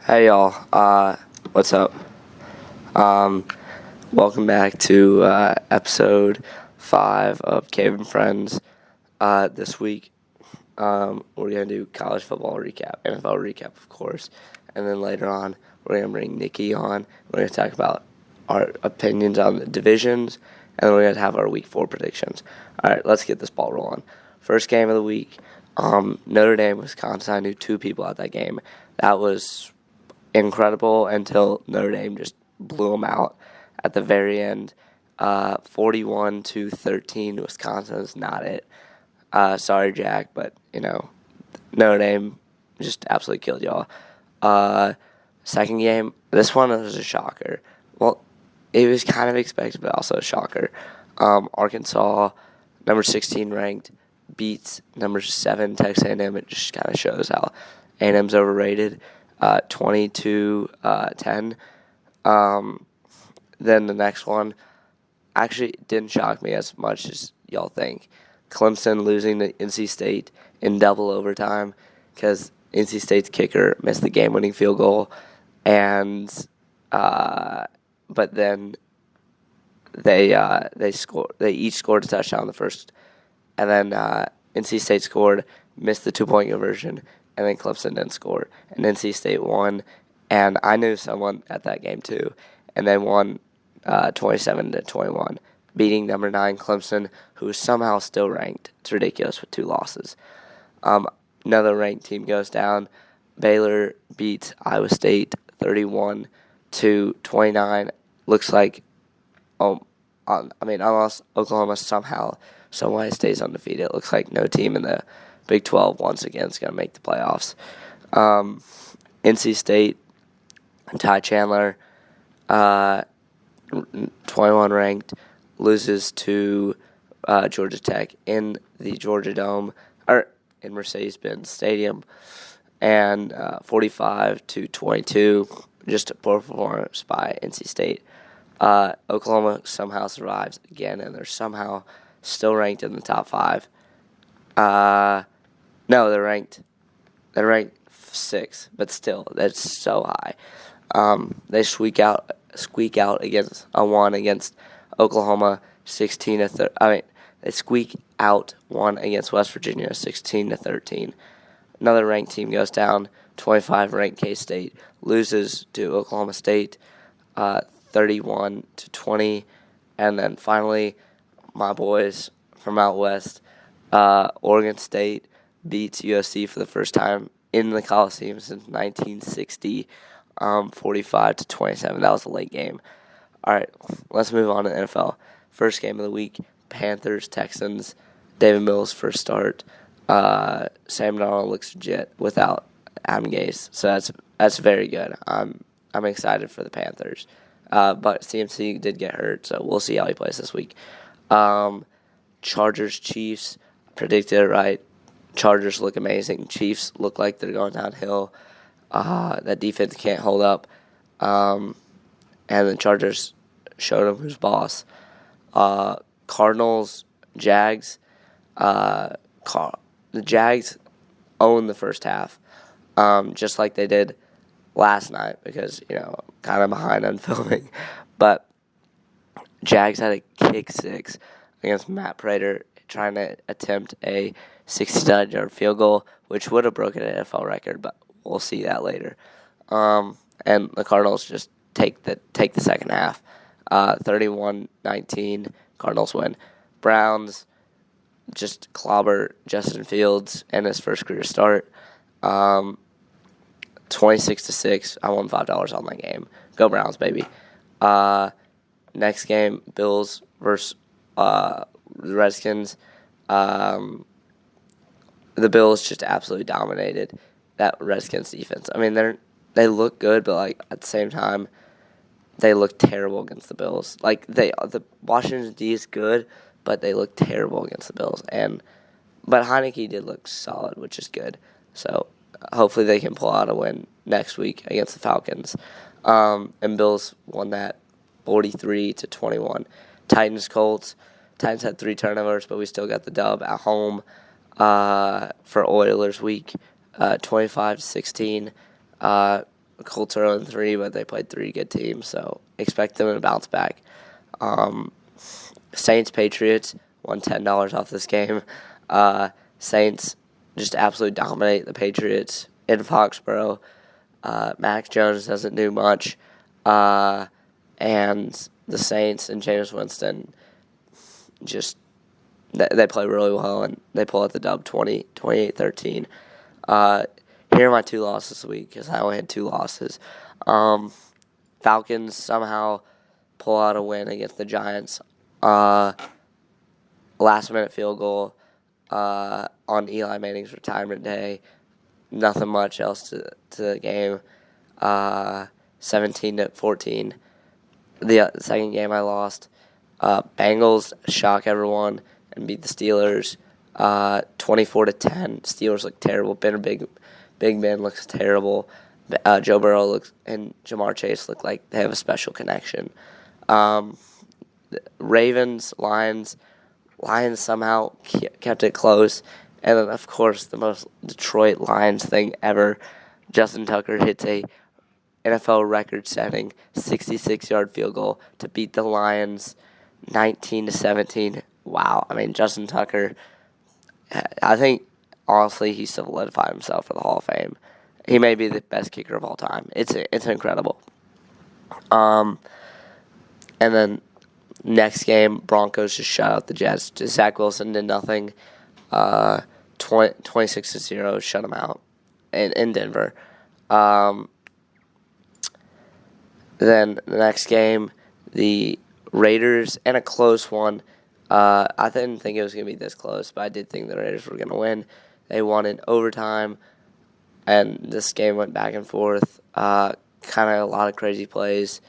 Hey y'all, what's up? Welcome back to episode 5 of Cabe and Friends. This week, we're going to do college football recap, NFL recap, of course, and then later on, we're going to bring Nicky on. We're going to talk about our opinions on the divisions, and then we're going to have our Week 4 predictions. All right, let's get this ball rolling. First game of the week, Notre Dame, Wisconsin. I knew 2 people at that game. That was incredible until Notre Dame just blew them out at the very end. 41-13. Wisconsin is not it. Sorry, Jack, but Notre Dame just absolutely killed y'all. Second game, this one was a shocker. Well, it was kind of expected, but also a shocker. Arkansas, number 16 ranked, beats number 7 Texas A&M. It just kind of shows how A&M's overrated. 22-10. Then the next one actually didn't shock me as much as y'all think. Clemson losing to NC State in double overtime because NC State's kicker missed the game-winning field goal, and but then they each scored a touchdown in the first, and then NC State scored, missed the 2-point conversion. And then Clemson didn't score. And NC State won. And I knew someone at that game too. And they won 27-21, beating number 9 Clemson, who is somehow still ranked. It's ridiculous with 2 losses. Another ranked team goes down. Baylor beats Iowa State 31-29. Looks like, unless Oklahoma somehow, someway stays undefeated. It looks like no team in the Big 12 once again is going to make the playoffs. NC State, Ty Chandler, 21 ranked, loses to Georgia Tech in the Georgia Dome, or in Mercedes-Benz Stadium, and 45-22. Just a poor performance by NC State. Oklahoma somehow survives again, and they're somehow still ranked in the top 5. No, they're ranked 6, but still, that's so high. They squeak out against a 1 against Oklahoma, 16-13. They squeak out 1 against West Virginia, 16-13. Another ranked team goes down. 25 ranked K-State loses to Oklahoma State, 31-20, and then finally, my boys from out west, Oregon State beats USC for the first time in the Coliseum since 1960, 45-27. That was a late game. All right, let's move on to the NFL. First game of the week, Panthers, Texans. David Mills' first start. Sam Darnold looks legit without Adam Gase, so that's very good. I'm excited for the Panthers. But CMC did get hurt, so we'll see how he plays this week. Chargers, Chiefs, predicted it right. Chargers look amazing. Chiefs look like they're going downhill. That defense can't hold up. And the Chargers showed them who's boss. Cardinals, Jags. The Jags own the first half, just like they did last night because, kind of behind on filming. But Jags had a kick 6 against Matt Prater trying to attempt a 69-yard field goal, which would have broken an NFL record, but we'll see that later. And the Cardinals just take the second half. 31-19, Cardinals win. Browns just clobber Justin Fields in his first career start. 26-6. I won $5 on that game. Go Browns, baby. Next game, Bills versus the Redskins. The Bills just absolutely dominated that Redskins defense. They look good, but at the same time, they look terrible against the Bills. The Washington D is good, but they look terrible against the Bills. But Heineke did look solid, which is good. So hopefully they can pull out a win next week against the Falcons. And Bills won that 43-21. Titans, Colts. Titans had 3 turnovers, but we still got the dub at home for Oilers week, 25-16. Colts are 0-3, but they played 3 good teams, so expect them to bounce back. Saints Patriots won $10 off this game. Saints just absolutely dominate the Patriots in Foxborough. Mac Jones doesn't do much, and the Saints and Jameis Winston just they play really well, and they pull out the dub 28-13. Here are my 2 losses this week, because I only had 2 losses. Falcons somehow pull out a win against the Giants. Last-minute field goal on Eli Manning's retirement day. Nothing much else to the game. 17-14. The second game I lost. Bengals shock everyone and beat the Steelers 24-10. Steelers look terrible. Big Ben looks terrible. Joe Burrow and Jamar Chase look like they have a special connection. Ravens, Lions somehow kept it close. And then, of course, the most Detroit Lions thing ever. Justin Tucker hits a NFL record-setting 66-yard field goal to beat the Lions 19-17. Wow. I mean, Justin Tucker, I think, honestly, he solidified himself for the Hall of Fame. He may be the best kicker of all time. It's incredible. And then next game, Broncos just shut out the Jets. Zach Wilson did nothing. 26-0, shut them out in Denver. Then the next game, the Raiders, and a close one. I didn't think it was going to be this close, but I did think the Raiders were going to win. They won in overtime, and this game went back and forth. Kind of a lot of crazy plays,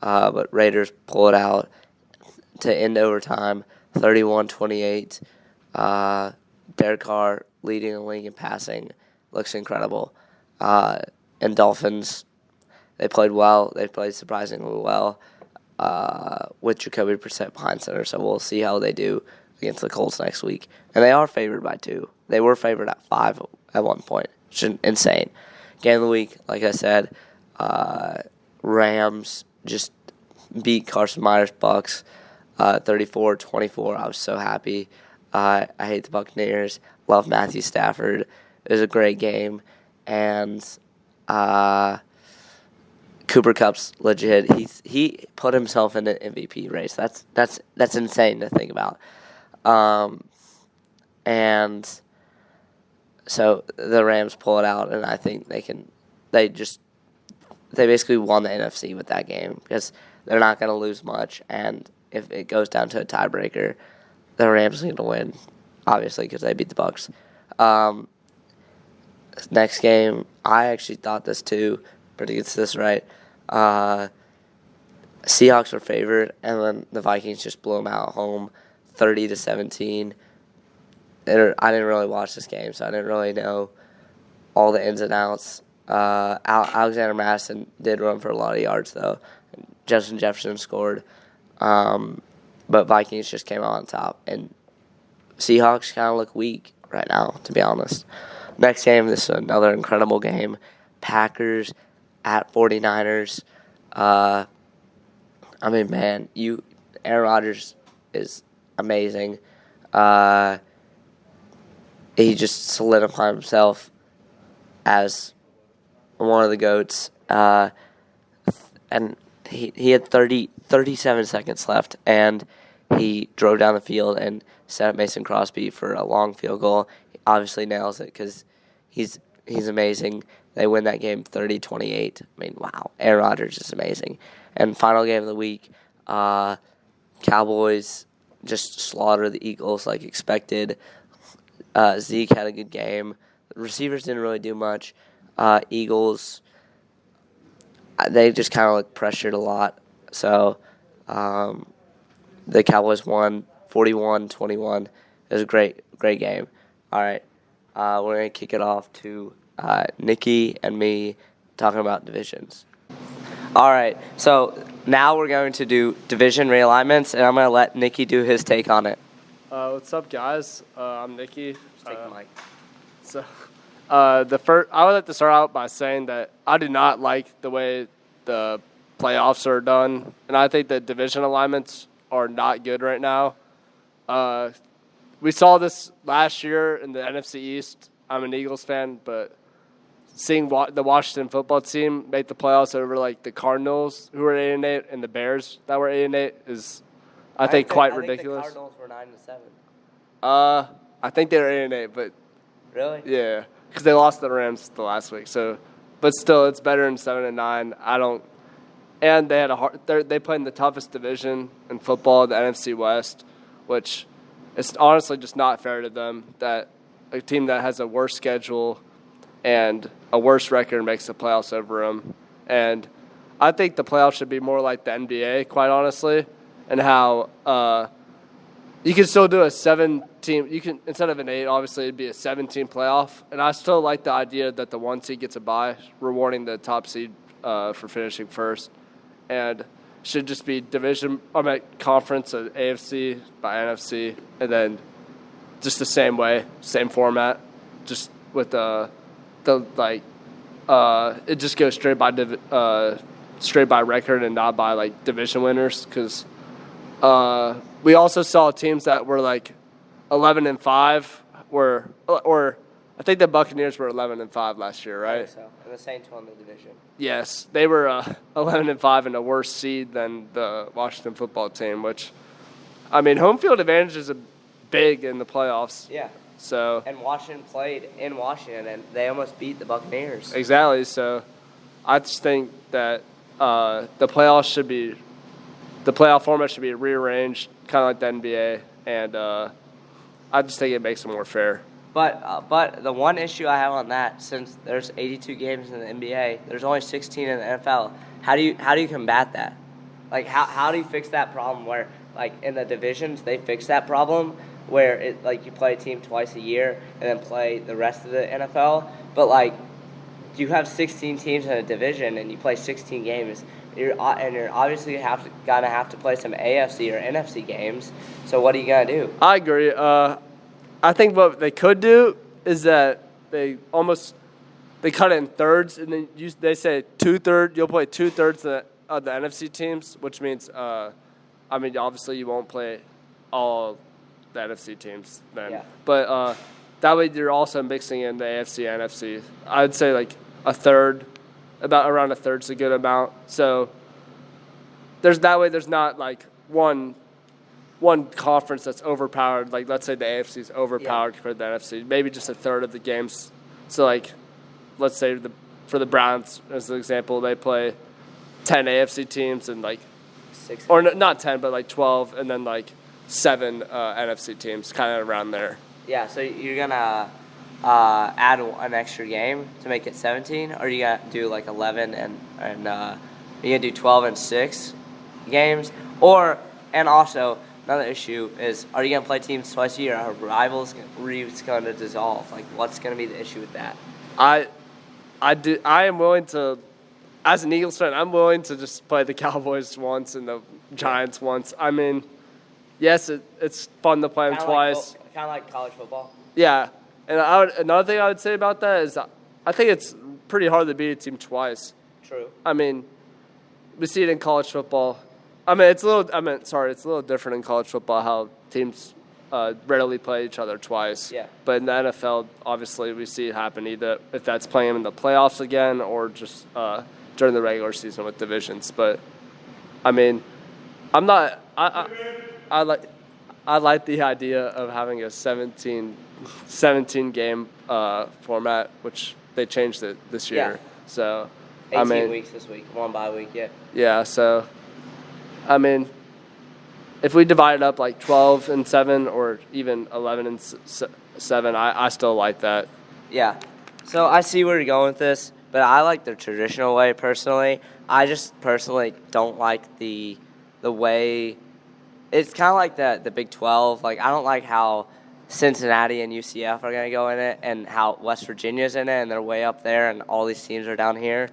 but Raiders pull it out to end overtime, 31-28. Derek Carr leading the league in passing. Looks incredible. And Dolphins, they played well. They played surprisingly well with Jacoby Brissett behind center. So we'll see how they do against the Colts next week. And they are favored by 2. They were favored at 5 at one point, which is insane. Game of the week, like I said, Rams just beat Carson Myers' Bucks 34-24. I was so happy. I hate the Buccaneers. Love Matthew Stafford. It was a great game. And Cooper Kupp's legit. He put himself in an MVP race. That's insane to think about. And so the Rams pull it out, and I think they basically won the NFC with that game because they're not going to lose much. And if it goes down to a tiebreaker, the Rams are going to win, obviously, because they beat the Bucs. Next game, I actually thought this too, but it gets this right. Seahawks were favored, and then the Vikings just blew them out at home, 30-17. I didn't really watch this game, so I didn't really know all the ins and outs. Alexander Madison did run for a lot of yards, though. Justin Jefferson scored. But Vikings just came out on top. And Seahawks kind of look weak right now, to be honest. Next game, this is another incredible game. Packers at 49ers. I mean, man, Aaron Rodgers is amazing. He just solidified himself as one of the GOATs. And he had 37 seconds left, and he drove down the field and set up Mason Crosby for a long field goal. He obviously nails it because he's amazing. They win that game 30-28. I mean, wow. Aaron Rodgers is amazing. And final game of the week, Cowboys just slaughter the Eagles like expected. Zeke had a good game. The receivers didn't really do much. Eagles, they just kind of pressured a lot. So the Cowboys won 41-21. It was a great game. All right, we're going to kick it off to Nicky and me talking about divisions. All right, so now we're going to do division realignments, and I'm going to let Nicky do his take on it. What's up, guys? I'm Nicky. Just take the mic. So, I would like to start out by saying that I do not like the way the playoffs are done, and I think the division alignments are not good right now. We saw this last year in the NFC East. I'm an Eagles fan, but seeing the Washington football team make the playoffs over like the Cardinals, who were 8-8, and the Bears that were 8-8, is I think quite ridiculous. I think the Cardinals were 9-7. I think they were 8-8, but really, yeah, because they lost the Rams the last week. So, but still, it's better than 7-9. I don't. And they had they played in the toughest division in football, the NFC West, which is honestly just not fair to them that a team that has a worse schedule and a worse record makes the playoffs over them. And I think the playoffs should be more like the NBA, quite honestly, and how you can still do a 7-team. You can, instead of an 8, obviously it'd be a 7-team playoff. And I still like the idea that the 1 seed gets a bye, rewarding the top seed for finishing first. And should just be conference of AFC by NFC, and then just the same way, same format, just with it just goes straight by record and not by like division winners, because we also saw teams that were like 11-5 or I think the Buccaneers were 11-5 last year, right? I think so. And the Saints won the division. Yes, they were 11-5 and a worse seed than the Washington football team, which, I mean, home field advantage is big in the playoffs. Yeah. So. And Washington played in Washington, and they almost beat the Buccaneers. Exactly. So, I just think that the playoff format should be rearranged, kind of like the NBA, and I just think it makes it more fair. But the one issue I have on that, since there's 82 games in the NBA, there's only 16 in the NFL. How do you combat that? Like how do you fix that problem where like in the divisions they fix that problem where it like you play a team twice a year and then play the rest of the NFL, but like you have 16 teams in a division and you play 16 games. You're obviously gonna have to play some AFC or NFC games. So what are you gonna do? I agree. I think what they could do is that they cut it in thirds, and then they say 2/3. You'll play 2/3 of the NFC teams, which means, obviously you won't play all the NFC teams then. Yeah. But that way you're also mixing in the AFC and NFC. I'd say like a third, around a third's a good amount. So there's not like one conference that's overpowered. Like let's say the AFC is overpowered compared to the NFC. Maybe just a third of the games. So like, let's say for the Browns as an example, they play 10 AFC teams and like 6, or not 10, but like 12, and then like 7 NFC teams, kind of around there. Yeah. So you're gonna add an extra game to make it 17, or you gonna do like 11 and you gonna do 12 and 6 games, and also. Another issue is, are you going to play teams twice a year? Are rivals going to dissolve? Like, what's going to be the issue with that? I am willing to, as an Eagles fan, I'm willing to just play the Cowboys once and the Giants once. I mean, yes, it's fun to play them twice. Kind of like college football. Yeah, and another thing I would say about that is I think it's pretty hard to beat a team twice. True. I mean, we see it in college football. It's a little different in college football how teams rarely play each other twice. Yeah. But in the NFL, obviously, we see it happen either if that's playing them in the playoffs again or just during the regular season with divisions. But I mean, I like the idea of having a 17 game format, which they changed it this year. Yeah. So 18 weeks this week, 1 bye week. Yeah. Yeah. So. I mean, if we divide it up like 12-7 or even 11-7, I still like that. Yeah. So I see where you're going with this, but I like the traditional way personally. I just personally don't like the way it's kind of like the Big 12. Like I don't like how Cincinnati and UCF are going to go in it, and how West Virginia's in it, and they're way up there, and all these teams are down here.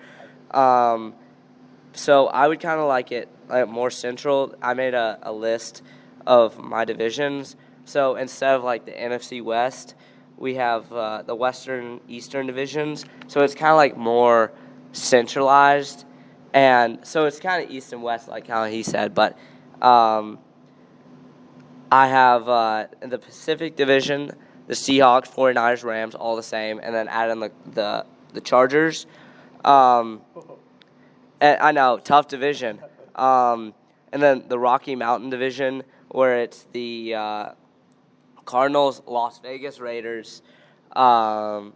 So I would kind of like it more central. I made a list of my divisions. So instead of like the NFC West, we have the Western Eastern divisions, so it's kind of like more centralized, and so it's kind of East and West, like how he said. But I have in the Pacific Division the Seahawks, 49ers, Rams, all the same, and then add in the Chargers. And I know, tough division. And then the Rocky Mountain Division, where it's the Cardinals, Las Vegas Raiders, Broncos,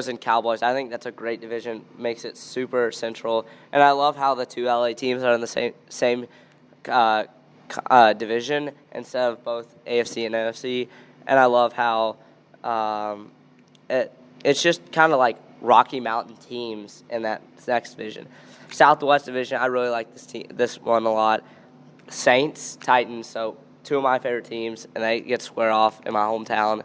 and Cowboys. I think that's a great division. Makes it super central. And I love how the two LA teams are in the same division instead of both AFC and NFC. And I love how it's just kind of like Rocky Mountain teams in that next division. Southwest Division, I really like this one a lot. Saints, Titans, so two of my favorite teams, and they get square off in my hometown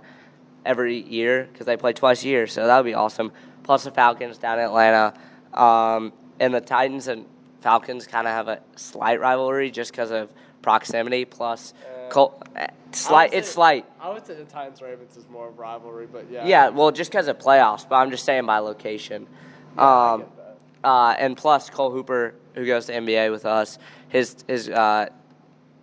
every year because they play twice a year, so that would be awesome. Plus the Falcons down in Atlanta. And the Titans and Falcons kind of have a slight rivalry just because of proximity, plus it's slight. I would say the Titans-Ravens is more of a rivalry, but yeah. Yeah, well, just because of playoffs, but I'm just saying by location. I get that. And plus Cole Hooper, who goes to NBA with us, his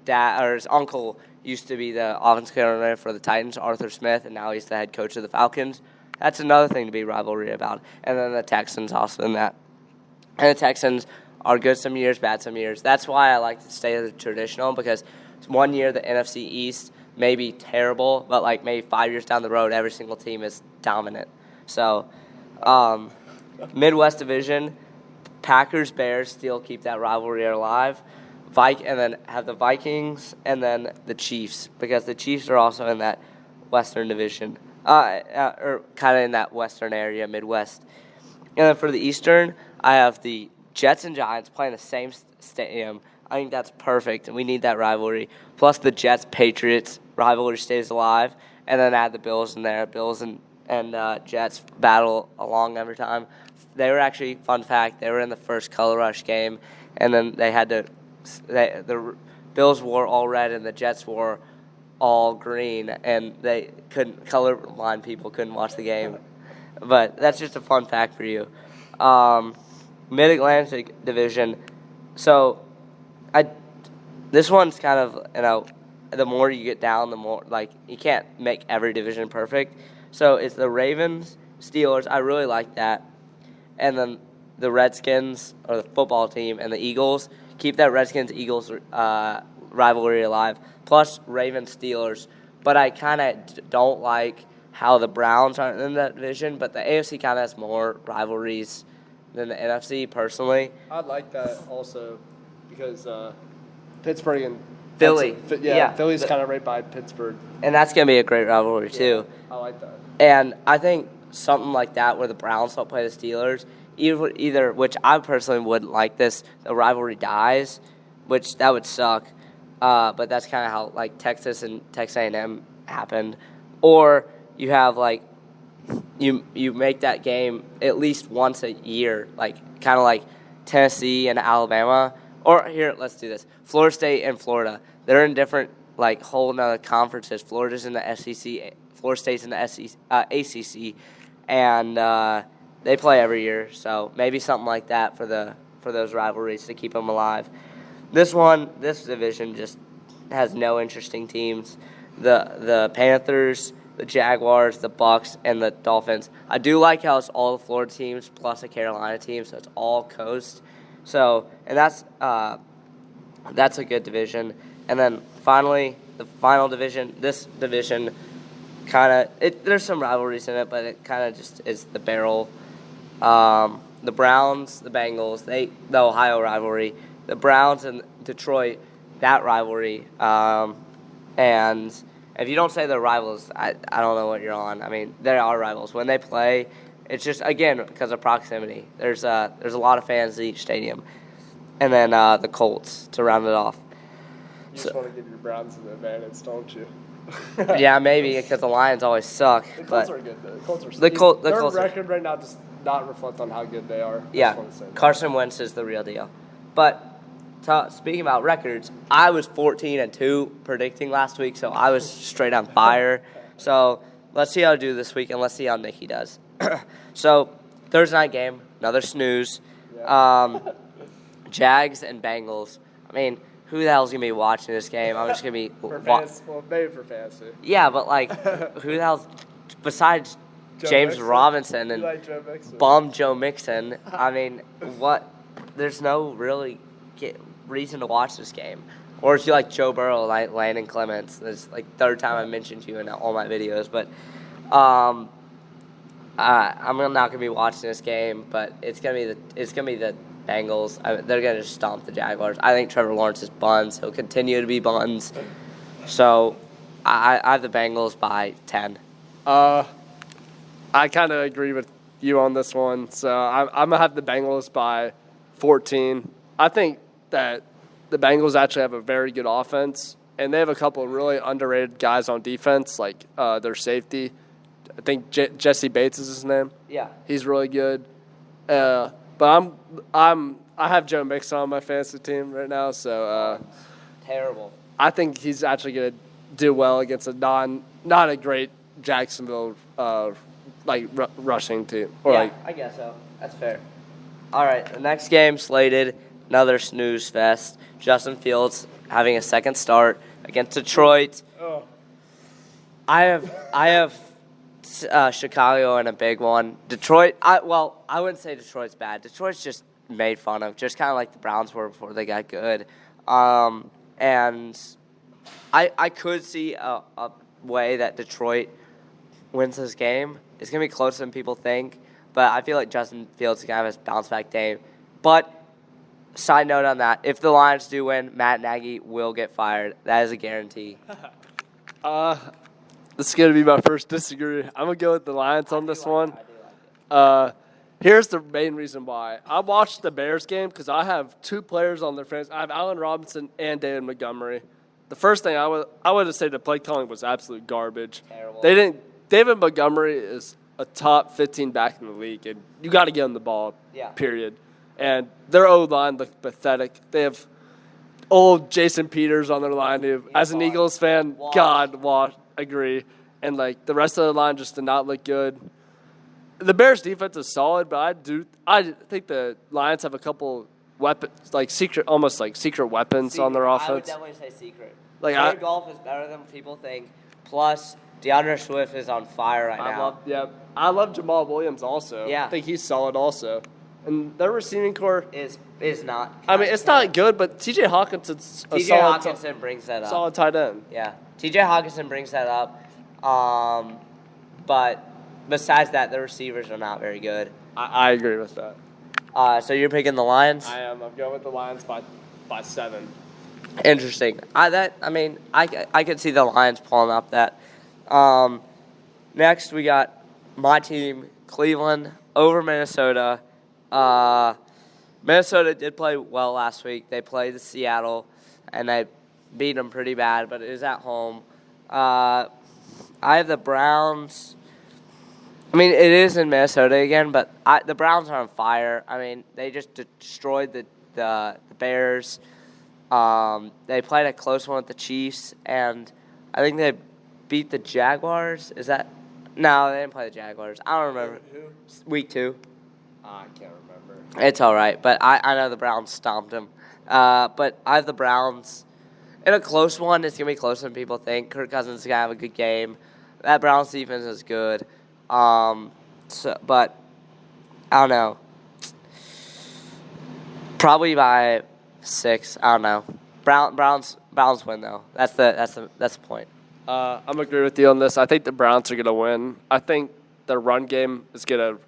dad or his uncle used to be the offensive coordinator for the Titans, Arthur Smith, and now he's the head coach of the Falcons. That's another thing to be rivalry about. And then the Texans also in that. And the Texans are good some years, bad some years. That's why I like to stay with the traditional, because one year the NFC East may be terrible, but like maybe 5 years down the road, every single team is dominant. So, Midwest Division, Packers, Bears still keep that rivalry alive. And then have the Vikings and then the Chiefs, because the Chiefs are also in that Western Division, or kind of in that Western area, Midwest. And then for the Eastern, I have the Jets and Giants playing the same stadium. I think that's perfect, and we need that rivalry. Plus the Jets-Patriots rivalry stays alive, and then add the Bills in there. Bills and Jets battle along every time. They were actually, fun fact, they were in the first Color Rush game, and then they had to the Bills wore all red and the Jets wore all green, and they couldn't, colorblind people couldn't watch the game. But that's just a fun fact for you. Mid-Atlantic Division. So, this one's kind of, the more you get down, the more, you can't make every division perfect. So, it's the Ravens, Steelers. I really like that. And then the Redskins, or the football team, and the Eagles. Keep that Redskins-Eagles rivalry alive. Plus Ravens-Steelers. But I kind of don't like how the Browns aren't in that division. But the AFC kind of has more rivalries than the NFC, personally. I'd like that also because Pittsburgh and Philly. Philly's kind of right by Pittsburgh. And that's going to be a great rivalry, too. I like that. And I think something like that where the Browns don't play the Steelers, either which I personally wouldn't like this, the rivalry dies, which that would suck. But that's kind of how, Texas and Texas A&M happened. Or you have, you make that game at least once a year, kind of like Tennessee and Alabama. Or here, let's do this. Florida State and Florida. They're in different, whole nother conferences. Florida's in the SEC. Florida State's in the ACC. And they play every year. So maybe something like that for those rivalries to keep them alive. This division just has no interesting teams. The Panthers, the Jaguars, the Bucks, and the Dolphins. I do like how it's all the Florida teams plus a Carolina team, so it's all coast. So, and that's a good division. And then finally, the final division. This division there's some rivalries in it, but it kind of just is the barrel. The Browns, the Bengals, the Ohio rivalry. The Browns and Detroit, that rivalry. And if you don't say they're rivals, I don't know what you're on. I mean, they are rivals. When they play, it's just, again, because of proximity. There's a lot of fans at each stadium. And then the Colts to round it off. You just want to give your Browns an advantage, don't you? Yeah, maybe, because the Lions always suck. The Colts are good, though. The Colts are their record right now does not reflect on how good they are. Yeah, Carson Wentz is the real deal. But speaking about records, I was 14-2 predicting last week, so I was straight on fire. So let's see how I do this week, and let's see how Nicky does. So Thursday night game, another snooze. Jags and Bengals. I mean, who the hell's going to be watching this game? I'm just going to be... Maybe for fantasy. Yeah, but, like, who the hell's... Besides James Mixon? Robinson and Like Joe Mixon? bum Joe Mixon, I mean, what... There's no really reason to watch this game. Or if you like Joe Burrow, like Landon Clements. It's like third time I mentioned you in all my videos. But I'm not going to be watching this game, but it's gonna be the Bengals. They're going to just stomp the Jaguars. I think Trevor Lawrence is buns. He'll continue to be buns. So I have the Bengals by 10. I kind of agree with you on this one. So I'm going to have the Bengals by 14. I think that the Bengals actually have a very good offense, and they have a couple of really underrated guys on defense, like their safety. I think Jesse Bates is his name. Yeah. He's really good. But I have Joe Mixon on my fantasy team right now, so Terrible. I think he's actually going to do well against a not a great Jacksonville rushing team. I guess so. That's fair. All right, the next game slated, another snooze fest. Justin Fields having a second start against Detroit. Oh. I have Chicago in a big one. Detroit, I wouldn't say Detroit's bad. Detroit's just made fun of, just kind of like the Browns were before they got good. And I could see a way that Detroit wins this game. It's going to be closer than people think, but I feel like Justin Fields is going to have his bounce-back day. But side note on that, if the Lions do win, Matt Nagy will get fired. That is a guarantee. This is going to be my first disagree. I'm going to go with the Lions on this one. Here's the main reason why. I watched the Bears game because I have two players on their fans. I have Allen Robinson and David Montgomery. The first thing I would say the play calling was absolute garbage. Terrible. David Montgomery is a top 15 back in the league, and you got to get him the ball, period. And their O-line looks pathetic. They have old Jason Peters on their line who, as an Eagles fan, agree. And, like, the rest of the line just did not look good. The Bears' defense is solid, but I think the Lions have a couple weapons, almost like secret weapons on their offense. I would definitely say secret. Like Jared Goff is better than people think. Plus, DeAndre Swift is on fire right now. I love Jamal Williams also. Yeah. I think he's solid also. And their receiving core is not. I mean, it's not good, but T.J. Hawkinson's a Hawkinson brings that up. Solid tight end. Yeah, T.J. Hawkinson brings that up. But besides that, the receivers are not very good. I agree with that. So you're picking the Lions? I am. I'm going with the Lions by 7. Interesting. I could see the Lions pulling up that. Next, we got my team, Cleveland, over Minnesota. Minnesota did play well last week. They played Seattle, and they beat them pretty bad, but it was at home. I have the Browns. I mean, it is in Minnesota again, but the Browns are on fire. I mean, they just destroyed the Bears. They played a close one with the Chiefs, and I think they beat the Jaguars. Is that? No, they didn't play the Jaguars. I don't remember. Who? Week 2. I can't remember. It's all right, but I know the Browns stomped them. But I have the Browns. In a close one, it's going to be closer than people think. Kirk Cousins is going to have a good game. That Browns defense is good. But I don't know. Probably by 6. I don't know. Browns win though. That's the point. I'm agree with you on this. I think the Browns are going to win. I think their run game is going to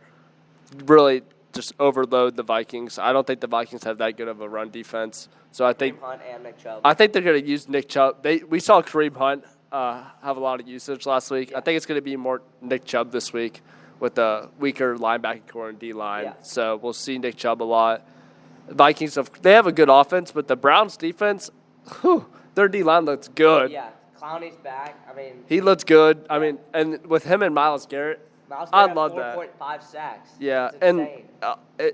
really just overload the Vikings. I don't think the Vikings have that good of a run defense. So I think Kareem Hunt and Nick Chubb. I think they're going to use Nick Chubb. We saw Kareem Hunt have a lot of usage last week. Yeah. I think it's going to be more Nick Chubb this week with the weaker linebacking core and D-line. Yeah. So we'll see Nick Chubb a lot. Vikings they have a good offense, but the Browns defense, their D-line looks good. Yeah, Clowney's back. I mean, He looks good. I mean, and with him and Myles Garrett, I love that. 4.5 sacks. Yeah, It's and insane.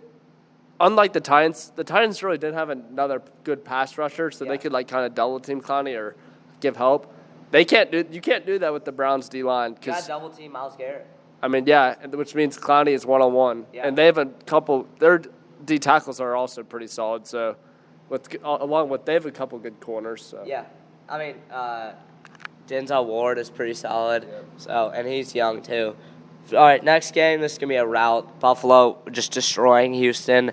unlike the Titans really didn't have another good pass rusher, so they could kind of double team Clowney or give help. You can't do that with the Browns D line You got double team Myles Garrett. I mean, yeah, which means Clowney is 1-on-1, and they have a couple. Their D tackles are also pretty solid. So, they have a couple good corners. So yeah, I mean, Denzel Ward is pretty solid. Yeah. So, and he's young too. All right, next game. This is gonna be a rout. Buffalo just destroying Houston.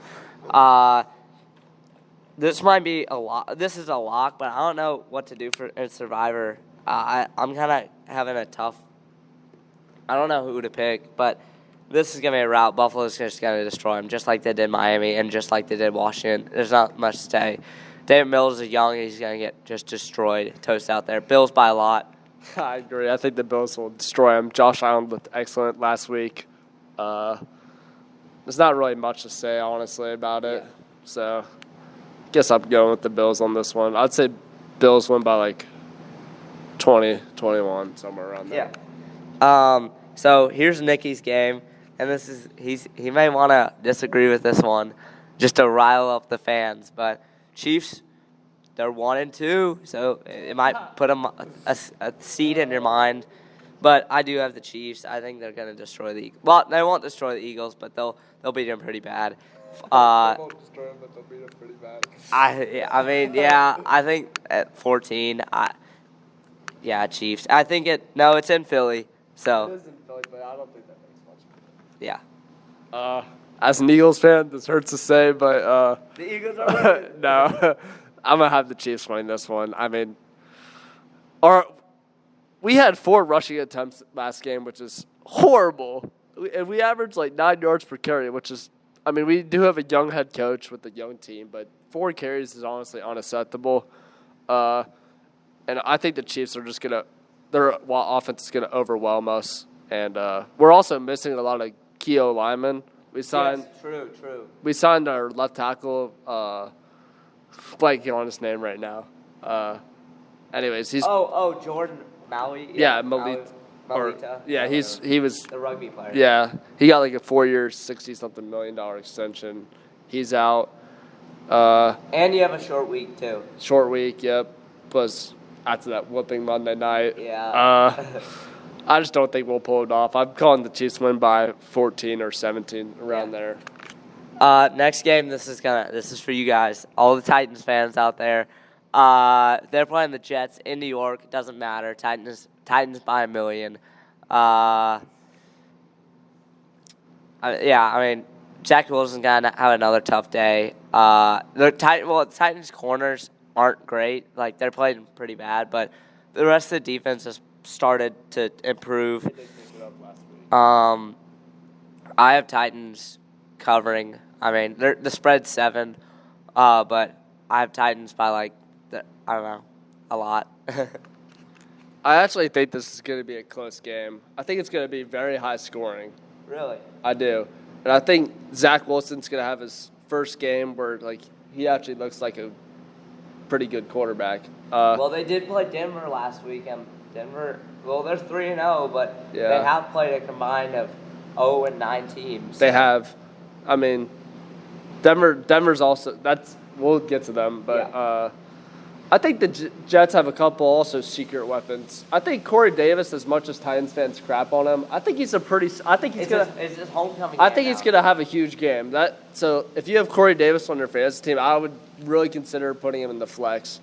This might be a lock. This is a lock, but I don't know what to do for a Survivor. I'm kind of having a tough. I don't know who to pick, but this is gonna be a rout. Buffalo's just gonna destroy them, just like they did Miami and just like they did Washington. There's not much to say. David Mills is young. He's gonna get just destroyed, toast out there. Bills by a lot. I agree. I think the Bills will destroy him. Josh Allen looked excellent last week. There's not really much to say, honestly, about it. Yeah. So, guess I'm going with the Bills on this one. I'd say Bills win by like 20, 21, somewhere around there. Yeah. So here's Nicky's game, and he may want to disagree with this one, just to rile up the fans. But Chiefs, they're 1-2, so it might put them a seed in your mind. But I do have the Chiefs. I think they're going to destroy the Eagles. Well, they won't destroy the Eagles, but they'll beat them pretty bad. They won't destroy them, but they'll beat them pretty bad. I mean, yeah, I think at 14, Chiefs. I think it's in Philly, so. It is in Philly, but I don't think that makes much difference. Yeah. As an Eagles fan, this hurts to say, but The Eagles are no, I'm gonna have the Chiefs winning this one. I mean, we had 4 rushing attempts last game, which is horrible, and we averaged like 9 yards per carry, which is. I mean, we do have a young head coach with a young team, but 4 carries is honestly unacceptable. And I think the Chiefs are just their offense is gonna overwhelm us, and we're also missing a lot of key linemen. We signed. Yes, true. We signed our left tackle. Blanking on his name right now. Anyways, he's. Oh, Jordan Maui. Yeah, Malita. Yeah, he was the rugby player. Yeah, he got like a 4-year, $60-something million extension. He's out. And you have a short week too. Short week, yep. Plus, after that whooping Monday night. Yeah. I just don't think we'll pull it off. I'm calling the Chiefs win by 14 or 17, around there. Next game, this is for you guys, all the Titans fans out there. They're playing the Jets in New York. It doesn't matter. Titans by 1 million. I mean, Jack Wilson's gonna have another tough day. The Titans corners aren't great. Like, they're playing pretty bad, but the rest of the defense has started to improve. I have Titans covering. I mean, the spread's 7, but I have Titans by I don't know, a lot. I actually think this is going to be a close game. I think it's going to be very high scoring. Really? I do. And I think Zach Wilson's going to have his first game where he actually looks like a pretty good quarterback. Well, they did play Denver last week, and Denver, they're 3-0, but yeah. They have played a combined of 0-9 teams. They have. I mean, Denver's also we'll get to them, but yeah. I think the Jets have a couple also secret weapons. I think Corey Davis, as much as Titans fans crap on him, I think he's a pretty. I think he's gonna. It's his homecoming. I think he's gonna have a huge game. So if you have Corey Davis on your fantasy team, I would really consider putting him in the flex.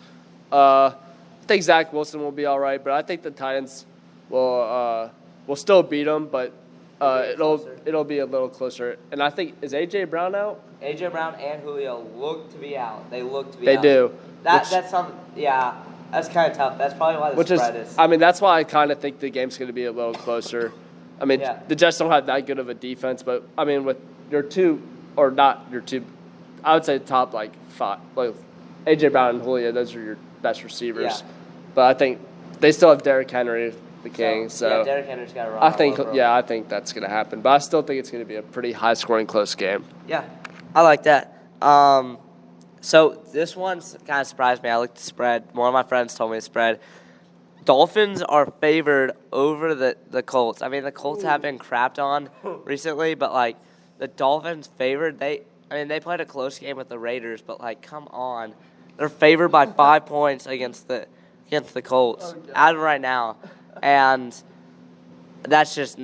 I think Zach Wilson will be all right, but I think the Titans will still beat them, but it'll be a little closer. And I think, is A.J. Brown out? A.J. Brown and Julio look to be out. They look to be out. They do. That's something. Yeah, that's kind of tough. That's probably why the spread is. I mean, that's why I kind of think the game's going to be a little closer. I mean, the Jets don't have that good of a defense, but I mean, with your two, or not your two, I would say top 5, A.J. Brown and Julio, those are your best receivers. Yeah. But I think they still have Derrick Henry, the king. So Derrick Henry's got to run. I think that's going to happen. But I still think it's going to be a pretty high-scoring, close game. Yeah, I like that. So this one's kind of surprised me. I looked at the spread. One of my friends told me the spread. Dolphins are favored over the Colts. I mean, the Colts have been crapped on recently, but the Dolphins favored. They played a close game with the Raiders, but come on, they're favored by 5 points against the against the Colts as of right now, and that's just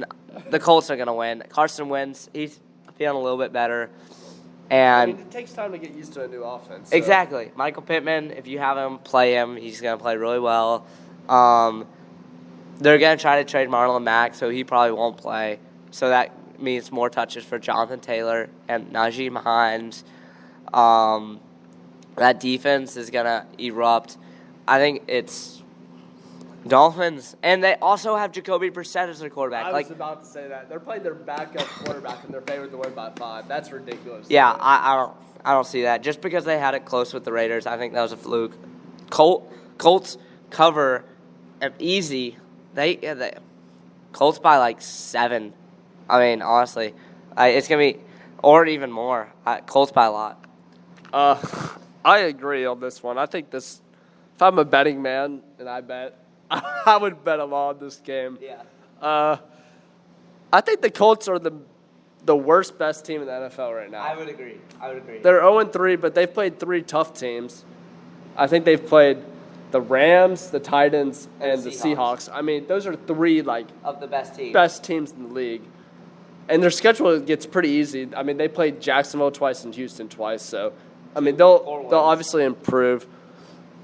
the Colts are gonna win. Carson Wentz, he's feeling a little bit better, and it takes time to get used to a new offense. Exactly. Michael Pittman, if you have him, play him. He's gonna play really well. They're gonna try to trade Marlon Mack, so he probably won't play. So that means more touches for Jonathan Taylor and Najee Hines. That defense is going to erupt. I think it's Dolphins. And they also have Jacoby Brissett as their quarterback. I was about to say that. They're playing their backup quarterback, and they're favored to win by 5. That's ridiculous. Yeah, I don't see that. Just because they had it close with the Raiders, I think that was a fluke. Colts cover easy. They Colts by like 7. I mean, honestly, it's going to be, or even more. Colts by a lot. I agree on this one. I think this, if I'm a betting man and I bet, I would bet a lot on this game. Yeah. I think the Colts are the worst, best team in the NFL right now. I would agree. They're 0-3, but they've played 3 tough teams. I think they've played the Rams, the Titans, and the Seahawks. I mean, those are 3 of the best teams in the league. And their schedule gets pretty easy. I mean, they played Jacksonville twice and Houston twice, so I mean they'll obviously improve.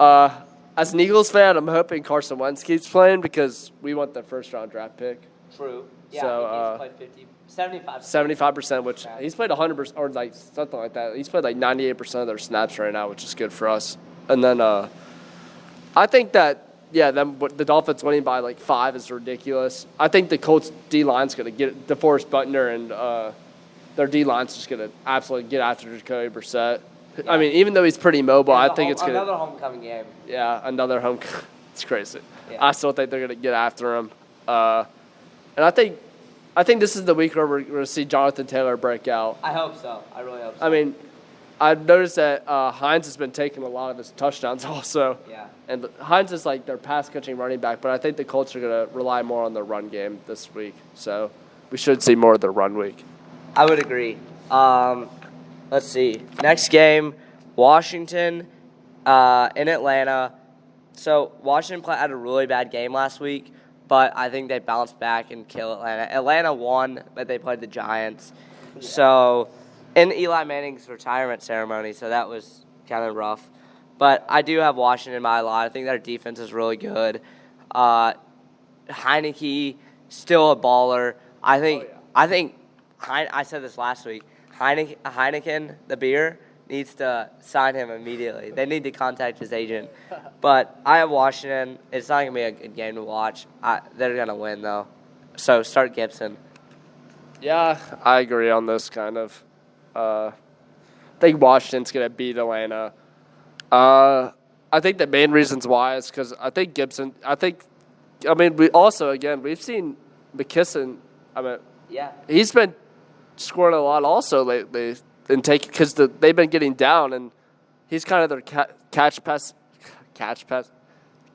As an Eagles fan, I'm hoping Carson Wentz keeps playing because we want the first-round draft pick. True. Yeah, So, he's played 75%, which he's played 100% or like something like that. He's played like 98% of their snaps right now, which is good for us. And then I think that the Dolphins winning by like 5 is ridiculous. I think the Colts D-line's going to get DeForest Buckner, and their D-line's just going to absolutely get after Jacoby Brissett. Yeah. I mean, even though he's pretty mobile, I think it's going to another homecoming game. Yeah, another homecoming. It's crazy. Yeah. I still think they're going to get after him. And I think this is the week where we're going to see Jonathan Taylor break out. I hope so. I really hope so. I mean, I've noticed that Hines has been taking a lot of his touchdowns also. Yeah. And Hines is like their pass-catching running back, but I think the Colts are going to rely more on their run game this week. So we should see more of the run week. I would agree. Let's see. Next game, Washington in Atlanta. So Washington had a really bad game last week, but I think they bounced back and killed Atlanta. Atlanta won, but they played the Giants. Yeah. So, in Eli Manning's retirement ceremony, so that was kind of rough. But I do have Washington by a lot. I think their defense is really good. Heineke, still a baller. I said this last week. Heineken, the beer, needs to sign him immediately. They need to contact his agent. But I have Washington. It's not going to be a good game to watch. They're going to win, though. So start Gibson. Yeah, I agree on this kind of. I think Washington's going to beat Atlanta. I think the main reasons why is because I think Gibson. We've seen McKisson. He's been scoring a lot also lately, and because they've been getting down, and he's kind of their catch pass. Can't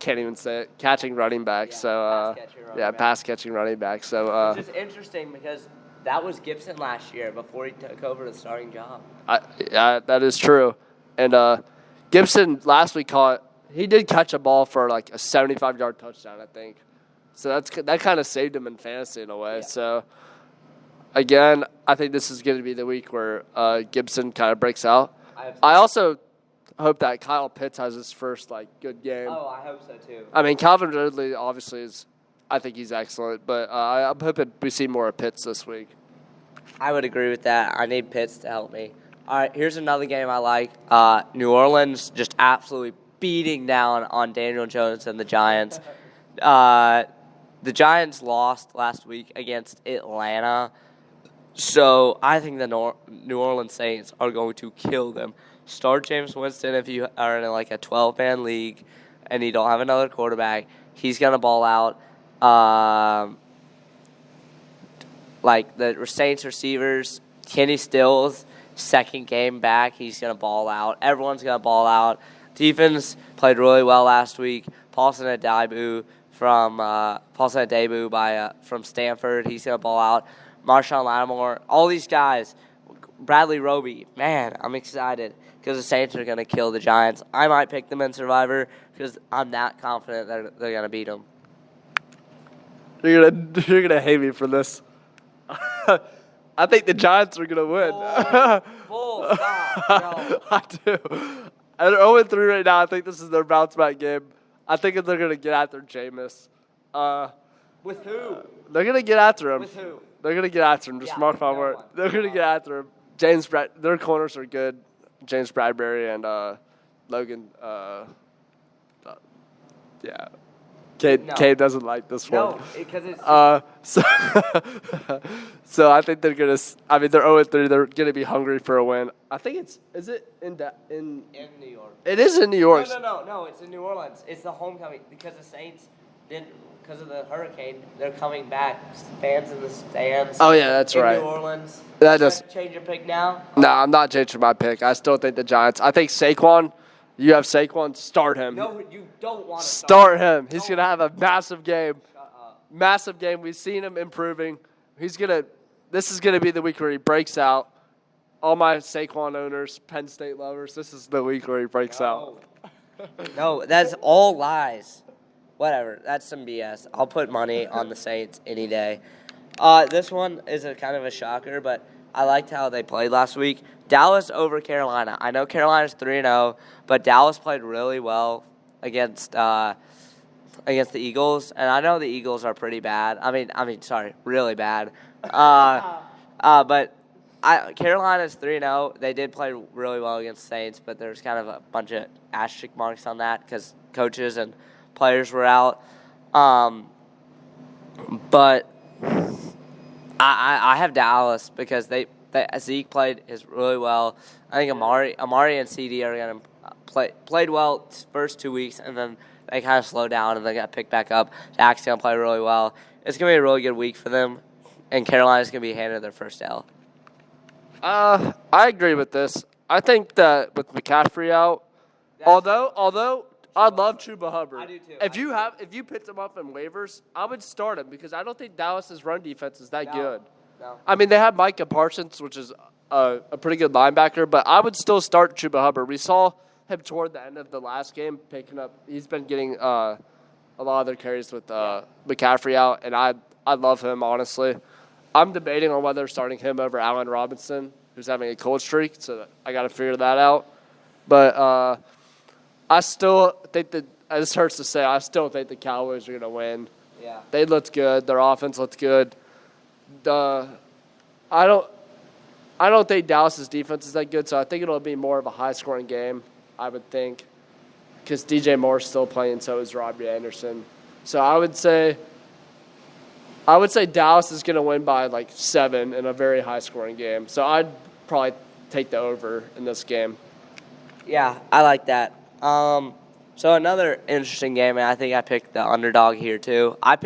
even say it. Catching running back. Pass catching running back. So which is interesting because that was Gibson last year before he took over the starting job. That is true, and Gibson last week he did catch a ball for like a 75-yard touchdown, I think. So that kind of saved him in fantasy in a way. Yeah. So. Again, I think this is going to be the week where Gibson kind of breaks out. I also hope that Kyle Pitts has his first good game. Oh, I hope so too. I mean, Calvin Ridley obviously I think he's excellent, but I'm hoping we see more of Pitts this week. I would agree with that. I need Pitts to help me. All right, here's another game I like. New Orleans just absolutely beating down on Daniel Jones and the Giants. The Giants lost last week against Atlanta. So I think the New Orleans Saints are going to kill them. Start James Winston if you are in a 12-man league and you don't have another quarterback. He's going to ball out. The Saints receivers, Kenny Stills, second game back, he's going to ball out. Everyone's going to ball out. Defense played really well last week. Paulson Adebo from Stanford, he's going to ball out. Marshawn Lattimore, all these guys, Bradley Roby. Man, I'm excited because the Saints are going to kill the Giants. I might pick them in Survivor because I'm that confident that they're going to beat them. You're gonna hate me for this. I think the Giants are gonna win. Bull, stop. No. I do. And they're 0-3 right now. I think this is their bounce back game. I think they're gonna get after Jameis. With who? They're gonna get after him. With who? They're gonna get after him. Just mark my word. They're gonna get after him. Their corners are good. James Bradbury and Logan. Yeah. Cabe doesn't like this one. No, because it's so I think they're gonna. I mean, they're 0-3. They're gonna be hungry for a win. I think it's. Is it in New York? It is in New York. No. It's in New Orleans. It's the homecoming because the Saints didn't. Because of the hurricane, they're coming back. Fans in the stands. Oh yeah, that's right. In New Orleans. That does. Change your pick now. No, I'm not changing my pick. I still think the Giants. I think Saquon. You have Saquon. Start him. No, you don't want to start him. He's gonna have a massive game. Shut up. Massive game. We've seen him improving. This is gonna be the week where he breaks out. All my Saquon owners, Penn State lovers. This is the week where he breaks out. No, that's all lies. Whatever. That's some BS. I'll put money on the Saints any day. This one is a kind of a shocker, but I liked how they played last week. Dallas over Carolina. I know Carolina's 3-0, but Dallas played really well against the Eagles, and I know the Eagles are pretty bad. Sorry, really bad. But Carolina's 3-0. They did play really well against Saints, but there's kind of a bunch of asterisk marks on that because coaches and players were out. But I have Dallas because Zeke played really well. I think Amari and CD are going to played well first 2 weeks, and then they kind of slowed down and they got picked back up. Dak's going to play really well. It's going to be a really good week for them, and Carolina's going to be handed their first L. I agree with this. I think that with McCaffrey out, although I love Chuba Hubbard. I do too. If you picked him up in waivers, I would start him because I don't think Dallas's run defense is that good. No. I mean, they have Micah Parsons, which is a pretty good linebacker, but I would still start Chuba Hubbard. We saw him toward the end of the last game picking up. He's been getting a lot of their carries with McCaffrey out, and I love him, honestly. I'm debating on whether starting him over Allen Robinson, who's having a cold streak, so I got to figure that out. But I still think that, this hurts to say, I still think the Cowboys are going to win. Yeah. They looked good. Their offense looked good. I don't think Dallas's defense is that good, so I think it'll be more of a high-scoring game, I would think, because DJ Moore's still playing, so is Robbie Anderson. So I would say Dallas is going to win by like 7 in a very high-scoring game. So I'd probably take the over in this game. Yeah, I like that. So another interesting game, and I think I picked the underdog here too. I'm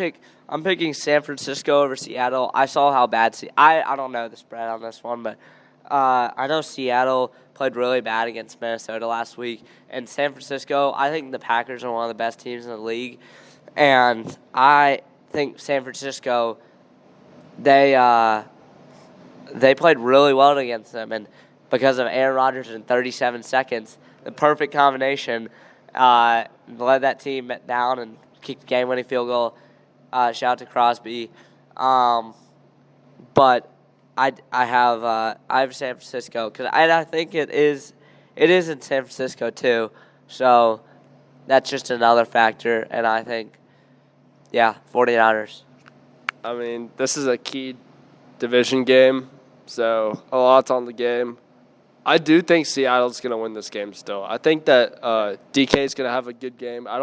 picking San Francisco over Seattle. I saw how bad I don't know the spread on this one, but I know Seattle played really bad against Minnesota last week, and San Francisco, I think the Packers are one of the best teams in the league, and I think San Francisco they played really well against them, and because of Aaron Rodgers in 37 seconds, the perfect combination led that team down and kicked the game-winning field goal. Shout out to Crosby. But I have San Francisco because I think it is in San Francisco too. So that's just another factor, and I think 49ers. I mean, this is a key division game, so a lot's on the game. I do think Seattle's going to win this game still. I think that DK is going to have a good game. I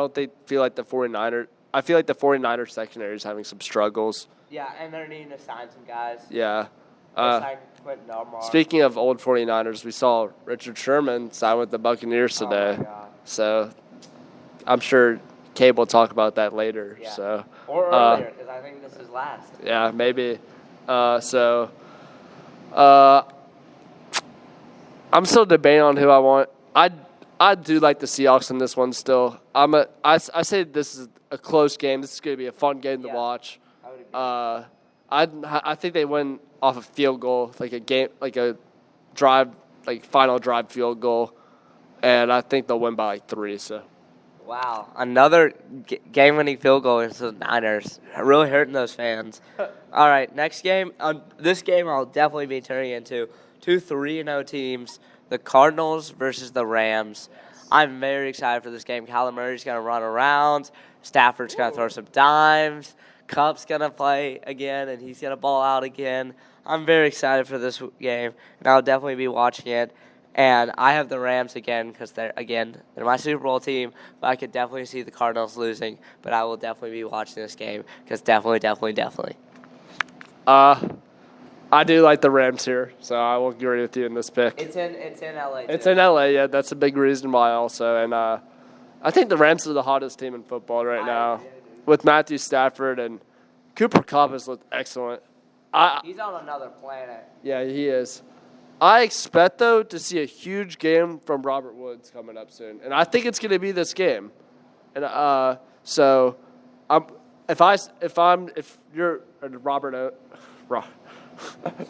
feel like the 49ers secondary is having some struggles. Yeah, and they're needing to sign some guys. Yeah. Quentin Speaking of old 49ers, we saw Richard Sherman sign with the Buccaneers today. Oh my God. So I'm sure Cabe will talk about that later. Yeah. So, or earlier, because I think this is last. Yeah, maybe. I'm still debating on who I want. I do like the Seahawks in this one still. I say this is a close game. This is going to be a fun game to watch. I would agree. I think they win off a field goal, like a final drive field goal, and I think they'll win by like 3. So. Wow, another game-winning field goal into the Niners. Really hurting those fans. All right, next game. This game I'll definitely be turning into 2 3-0 teams, the Cardinals versus the Rams. I'm very excited for this game. Kyler Murray's going to run around. Stafford's going to throw some dimes. Cup's going to play again, and he's going to ball out again. I'm very excited for this game, and I'll definitely be watching it. And I have the Rams again because they're my Super Bowl team, but I could definitely see the Cardinals losing. But I will definitely be watching this game because definitely. I do like the Rams here, so I will agree with you in this pick. It's in LA. It's in LA, yeah. That's a big reason why also. And I think the Rams are the hottest team in football right now with Matthew Stafford, and Cooper Kupp has looked excellent. He's on another planet. Yeah, he is. I expect, though, to see a huge game from Robert Woods coming up soon, and I think it's going to be this game. And so, if you're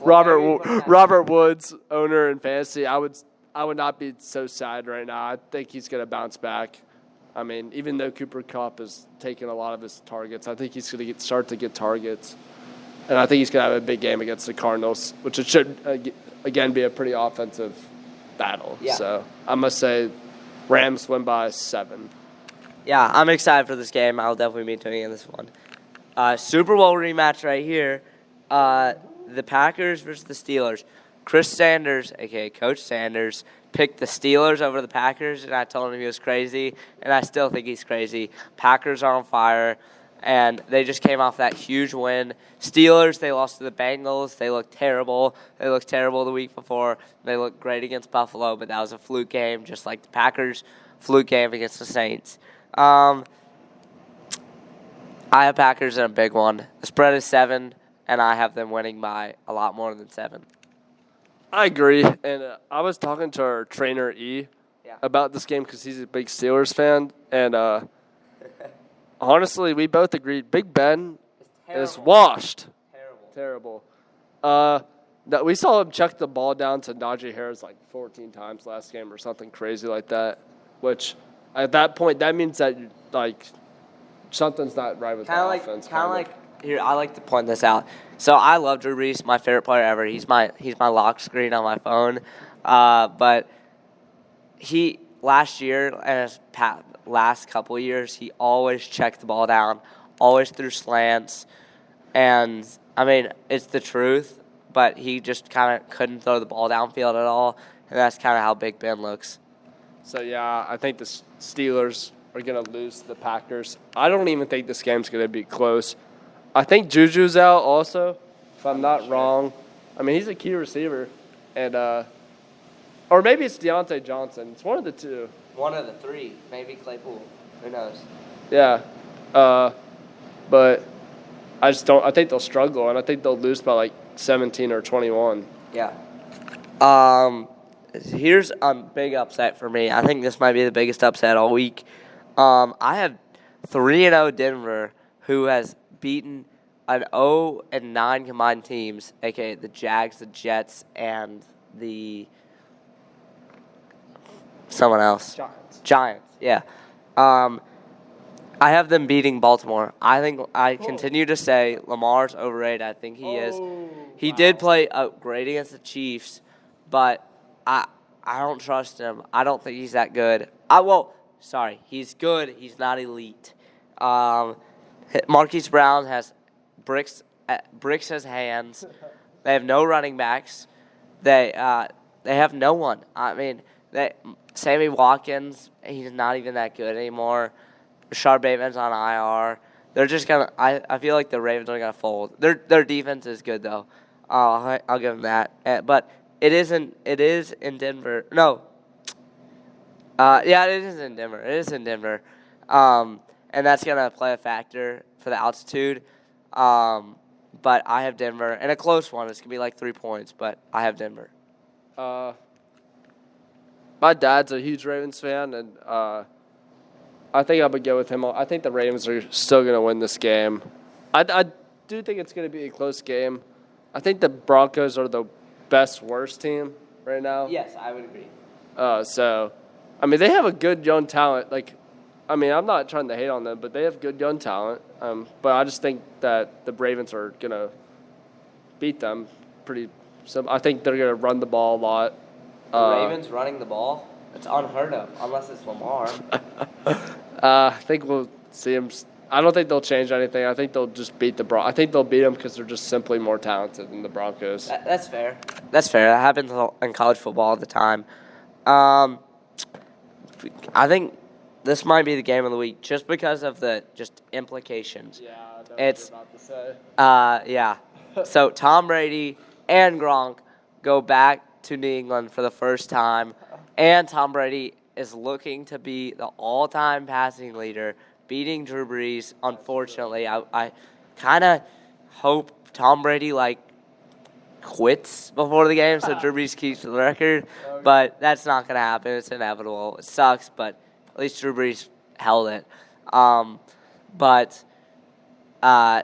Robert Woods owner in fantasy, I would not be so sad right now. I think he's going to bounce back. I mean, even though Cooper Kupp has taken a lot of his targets, I think he's going to start to get targets, and I think he's going to have a big game against the Cardinals, which it should. Again, be a pretty offensive battle. Yeah. So I must say Rams win by 7. Yeah, I'm excited for this game. I'll definitely be tuning in this one. Super Bowl rematch right here. The Packers versus the Steelers. Chris Sanders, a.k.a. Coach Sanders, picked the Steelers over the Packers, and I told him he was crazy, and I still think he's crazy. Packers are on fire. And they just came off that huge win. Steelers, they lost to the Bengals. They looked terrible. They looked terrible the week before. They looked great against Buffalo, but that was a fluke game, just like the Packers' fluke game against the Saints. I have Packers in a big one. The spread is 7, and I have them winning by a lot more than 7. I agree. And I was talking to our trainer, about this game because he's a big Steelers fan. And honestly, we both agreed. Big Ben is washed. Terrible. We saw him chuck the ball down to Najee Harris like 14 times last game or something crazy like that, which at that point, that means that something's not right with the offense. Here, I like to point this out. So I love Drew Brees, my favorite player ever. He's my lock screen on my phone. But he last year and his last couple of years, he always checked the ball down, always threw slants. And, I mean, it's the truth, but he just kind of couldn't throw the ball downfield at all, and that's kind of how Big Ben looks. So, yeah, I think the Steelers are going to lose to the Packers. I don't even think this game's going to be close. I think Juju's out also, if I'm not wrong. I mean, he's a key receiver. And or maybe it's Deontay Johnson. It's one of the two. One of the three. Maybe Claypool. Who knows? Yeah. But I just don't – I think they'll struggle, and I think they'll lose by like 17 or 21. Yeah. Here's a big upset for me. I think this might be the biggest upset all week. I have 3-0 Denver, who has beaten an 0-9 combined teams, a.k.a. the Jags, the Jets, and the someone else. Giants, yeah. I have them beating Baltimore. I continue to say Lamar's overrated. I think he is. He did play great against the Chiefs, but I don't trust him. I don't think he's that good. He's good. He's not elite. Marquise Brown has bricks as hands. They have no running backs. They have no one. I mean, Sammy Watkins, he's not even that good anymore. Rashard Bateman's on IR. They're just gonna. I feel like the Ravens are gonna fold. Their defense is good though. I'll give them that. But it is in Denver. No. Yeah, it is in Denver. It is in Denver. And that's gonna play a factor for the altitude. But I have Denver, and a close one. It's gonna be like 3 points, but I have Denver. My dad's a huge Ravens fan, and I think I would go with him. I think the Ravens are still going to win this game. I do think it's going to be a close game. I think the Broncos are the best worst team right now. Yes, I would agree. So, I mean, they have a good young talent. Like, I mean, I'm not trying to hate on them, but they have good young talent. But I just think that the Ravens are going to beat them pretty simple. I think they're going to run the ball a lot. The Ravens running the ball? It's unheard of, unless it's Lamar. I think we'll see them. I don't think they'll change anything. I think they'll just beat the Broncos. I think they'll beat them because they're just simply more talented than the Broncos. That's fair. That's fair. That happens in college football all the time. I think this might be the game of the week just because of the just implications. Yeah, that's what it's I was about to say. yeah. So Tom Brady and Gronk go back to New England for the first time, and Tom Brady is looking to be the all-time passing leader, beating Drew Brees. Unfortunately, I kind of hope Tom Brady quits before the game so Drew Brees keeps the record, but that's not going to happen. It's inevitable. It sucks, but at least Drew Brees held it. But I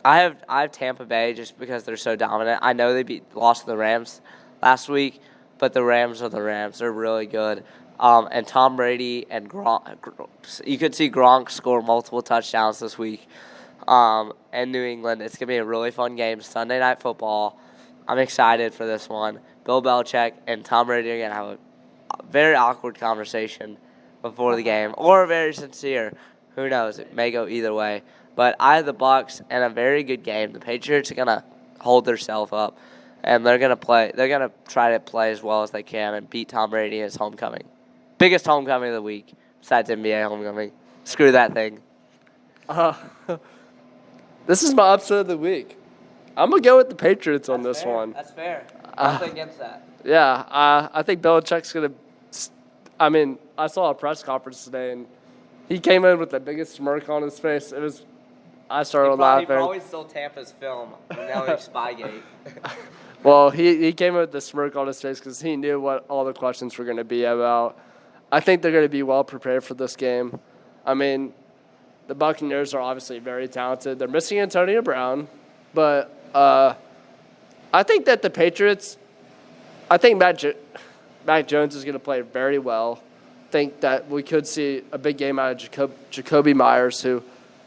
have Tampa Bay just because they're so dominant. I know they lost to the Rams last week, but the Rams are the Rams. They're really good. And Tom Brady and Gronk, you could see Gronk score multiple touchdowns this week. And New England, it's going to be a really fun game. Sunday Night Football. I'm excited for this one. Bill Belichick and Tom Brady are going to have a very awkward conversation before the game, or very sincere. Who knows? It may go either way. But I have the Bucs and a very good game. The Patriots are going to hold themselves up, and they're going to play. They're going to try to play as well as they can and beat Tom Brady in his homecoming. Biggest homecoming of the week, besides NBA homecoming. Screw that thing. This is my upset of the week. I'm going to go with the Patriots on this fair. one. That's fair. Nothing against that. Yeah, I think Belichick's going to – I mean, I saw a press conference today, and he came in with the biggest smirk on his face. It was – I started laughing. He probably stole Tampa's film. Now he's Spygate. Well, he came in with the smirk on his face because he knew what all the questions were going to be about. I think they're going to be well prepared for this game. I mean, the Buccaneers are obviously very talented. They're missing Antonio Brown, but I think that the Patriots – I think Mac Jones is going to play very well. I think that we could see a big game out of Jacoby Myers, who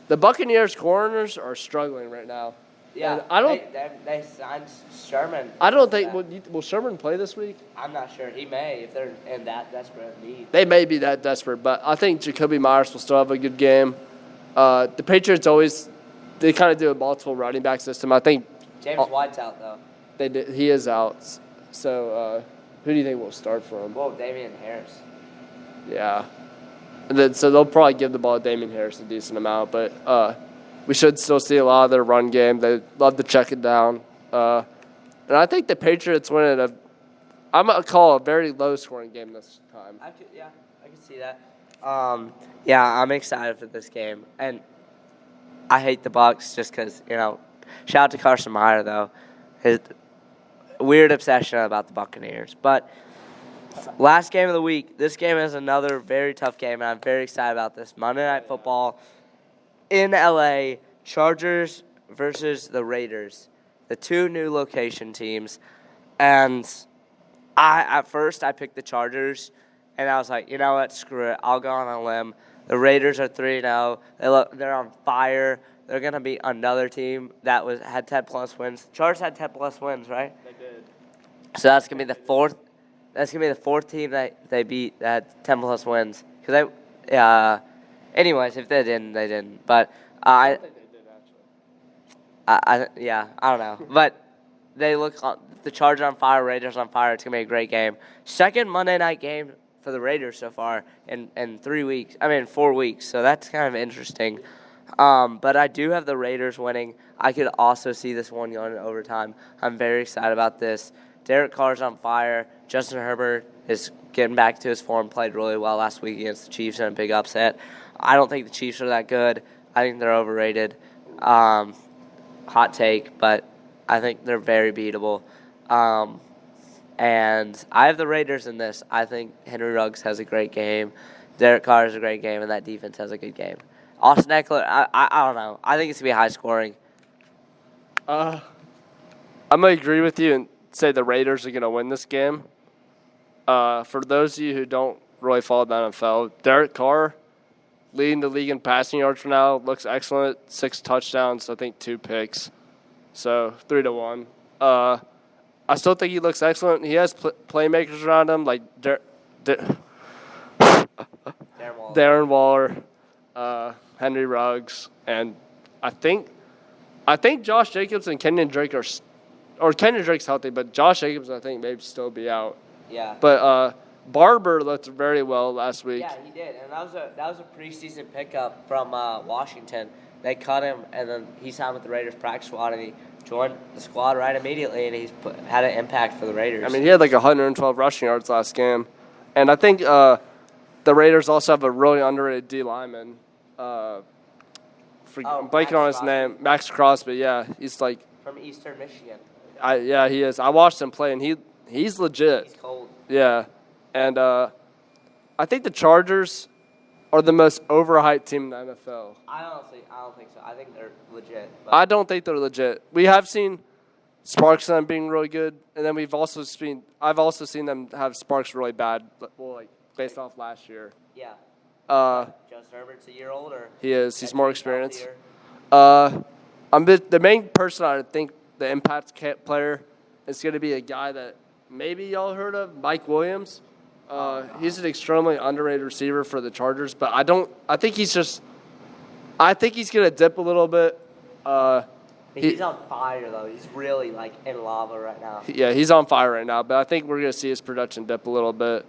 the Buccaneers corners are struggling right now. Yeah, and I don't. They signed Sherman. I don't think will Sherman play this week. I'm not sure. He may if they're in that desperate need. They may be that desperate, but I think Jacoby Myers will still have a good game. The Patriots they kind of do a multiple running back system. I think James White's out though. He is out. So, who do you think will start for him? Well, Damian Harris. Yeah. So they'll probably give the ball to Damian Harris a decent amount, but we should still see a lot of their run game. They love to check it down. And I think the Patriots win it. I'm going to call a very low-scoring game this time. I can see that. Yeah, I'm excited for this game. And I hate the Bucs just because, shout out to Carson Meyer, though. His weird obsession about the Buccaneers. But last game of the week, this game is another very tough game, and I'm very excited about this. Monday Night Football in L.A., Chargers versus the Raiders, the two new location teams. And at first I picked the Chargers, and I was like, you know what, screw it. I'll go on a limb. The Raiders are 3-0. They're on fire. They're going to be another team that had 10-plus wins. Chargers had 10-plus wins, right? They did. So that's going to be the fourth. That's going to be the fourth team that they beat that had 10-plus wins. Anyways, if they didn't, they didn't. But I think they did, actually. I don't know. But they look the Chargers on fire, Raiders on fire. It's going to be a great game. Second Monday night game for the Raiders so far in 4 weeks. So that's kind of interesting. But I do have the Raiders winning. I could also see this one going in overtime. I'm very excited about this. Derek Carr's on fire. Justin Herbert is getting back to his form, played really well last week against the Chiefs in a big upset. I don't think the Chiefs are that good. I think they're overrated. Hot take, but I think they're very beatable. And I have the Raiders in this. I think Henry Ruggs has a great game. Derek Carr has a great game, and that defense has a good game. Austin Eckler, I don't know. I think it's going to be high scoring. I'm going to agree with you. And say the Raiders are going to win this game. For those of you who don't really follow the NFL, Derek Carr, leading the league in passing yards for now, looks excellent. 6 touchdowns, I think 2 picks. So 3-1. I still think he looks excellent. He has playmakers around him like Darren Waller, Henry Ruggs, and I think Josh Jacobs and Kenyon Drake Kenyon Drake's healthy, but Josh Jacobs I think maybe still be out. Yeah. But Barber looked very well last week. Yeah, he did, and that was a preseason pickup from Washington. They cut him, and then he signed with the Raiders practice squad, and he joined the squad right immediately, and he's had an impact for the Raiders. I mean, he had like 112 rushing yards last game, and I think the Raiders also have a really underrated D lineman. I'm blanking on his name, Max Crosby. Yeah, he's like from Eastern Michigan. Yeah, he is. I watched him play, and he's legit. He's cold. Yeah, and I think the Chargers are the most overhyped team in the NFL. I don't think so. I think they're legit. I don't think they're legit. We have seen Sparks and them being really good, and then I've also seen them have Sparks really bad. Well, like based off last year. Yeah. Justin Herbert's a year older. He is. He's more experienced. The main person I think the impact player is going to be a guy that maybe y'all heard of, Mike Williams. He's an extremely underrated receiver for the Chargers, but I think he's going to dip a little bit. He's on fire, though. He's really, like, in lava right now. Yeah, he's on fire right now, but I think we're going to see his production dip a little bit.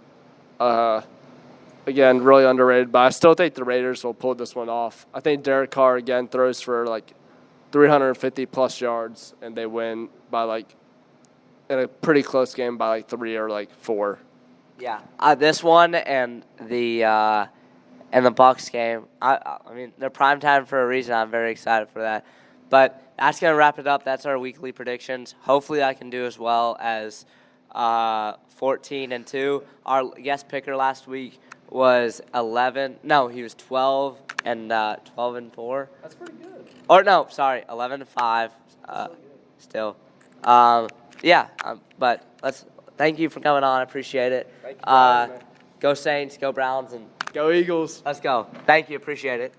Again, really underrated, but I still think the Raiders will pull this one off. I think Derek Carr, again, throws for, like, 350-plus yards, and they win by, like, in a pretty close game by, like, 3 or, like, 4. Yeah, this one and the Bucs game. I mean, they're prime time for a reason. I'm very excited for that. But that's gonna wrap it up. That's our weekly predictions. Hopefully, I can do as well as 14-2. Our guest picker last week was 11. No, he was 12 and 4. That's pretty good. Or no, sorry, 11-5. Still, yeah. But let's. Thank you for coming on. I appreciate it. Thank you for having me. Go Saints, go Browns, and go Eagles. Let's go. Thank you. Appreciate it.